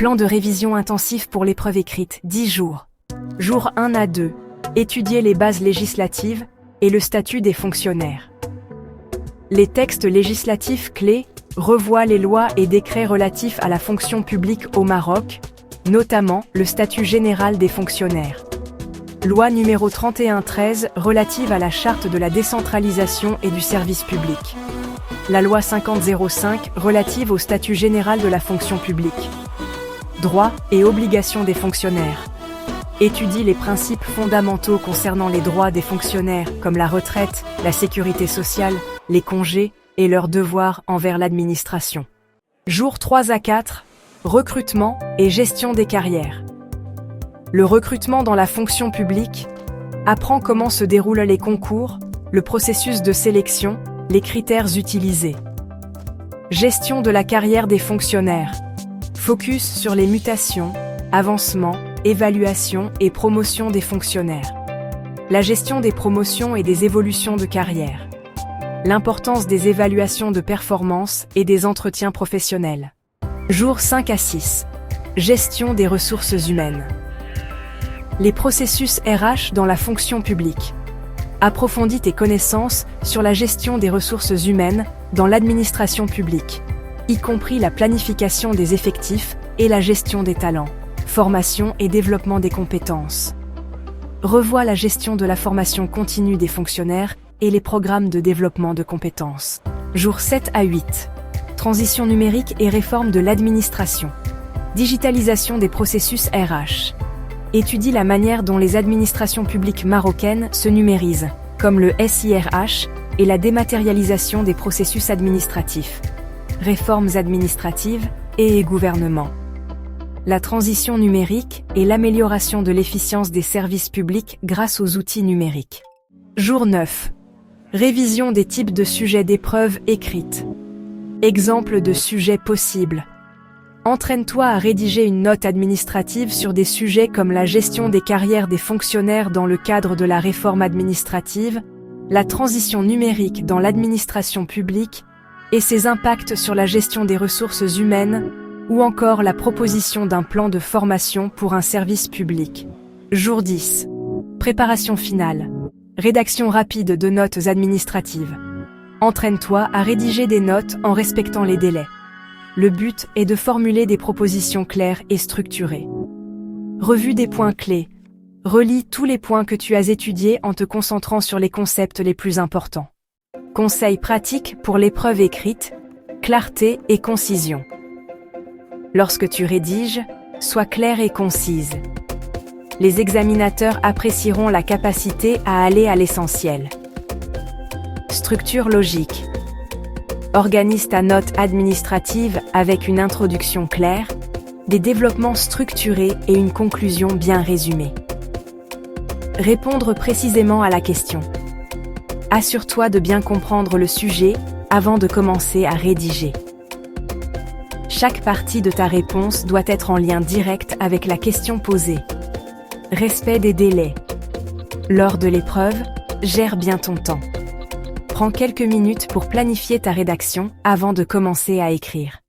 Plan de révision intensif pour l'épreuve écrite, 10 jours. Jour 1 à 2. Étudier les bases législatives et le statut des fonctionnaires. Les textes législatifs clés revoient les lois et décrets relatifs à la fonction publique au Maroc, notamment le statut général des fonctionnaires. Loi numéro 3113 relative à la charte de la décentralisation et du service public. La loi 5005 relative au statut général de la fonction publique. Droits et obligations des fonctionnaires. Étudie les principes fondamentaux concernant les droits des fonctionnaires comme la retraite, la sécurité sociale, les congés et leurs devoirs envers l'administration. Jour 3 à 4. Recrutement et gestion des carrières. Le recrutement dans la fonction publique apprend comment se déroulent les concours, le processus de sélection, les critères utilisés. Gestion de la carrière des fonctionnaires. Focus sur les mutations, avancements, évaluation et promotion des fonctionnaires. La gestion des promotions et des évolutions de carrière. L'importance des évaluations de performance et des entretiens professionnels. Jour 5 à 6. Gestion des ressources humaines. Les processus RH dans la fonction publique. Approfondis tes connaissances sur la gestion des ressources humaines dans l'administration publique, y compris la planification des effectifs et la gestion des talents, formation et développement des compétences. Revois la gestion de la formation continue des fonctionnaires et les programmes de développement de compétences. Jour 7 à 8. Transition numérique et réforme de l'administration. Digitalisation des processus RH. Étudie la manière dont les administrations publiques marocaines se numérisent, comme le SIRH et la dématérialisation des processus administratifs. Réformes administratives et e-gouvernement. La transition numérique et l'amélioration de l'efficience des services publics grâce aux outils numériques. Jour 9. Révision des types de sujets d'épreuves écrites. Exemple de sujets possibles. Entraîne-toi à rédiger une note administrative sur des sujets comme la gestion des carrières des fonctionnaires dans le cadre de la réforme administrative, la transition numérique dans l'administration publique et ses impacts sur la gestion des ressources humaines, ou encore la proposition d'un plan de formation pour un service public. Jour 10. Préparation finale. Rédaction rapide de notes administratives. Entraîne-toi à rédiger des notes en respectant les délais. Le but est de formuler des propositions claires et structurées. Revue des points clés. Relis tous les points que tu as étudiés en te concentrant sur les concepts les plus importants. Conseils pratiques pour l'épreuve écrite, clarté et concision. Lorsque tu rédiges, sois claire et concise. Les examinateurs apprécieront la capacité à aller à l'essentiel. Structure logique. Organise ta note administrative avec une introduction claire, des développements structurés et une conclusion bien résumée. Répondre précisément à la question. Assure-toi de bien comprendre le sujet avant de commencer à rédiger. Chaque partie de ta réponse doit être en lien direct avec la question posée. Respect des délais. Lors de l'épreuve, gère bien ton temps. Prends quelques minutes pour planifier ta rédaction avant de commencer à écrire.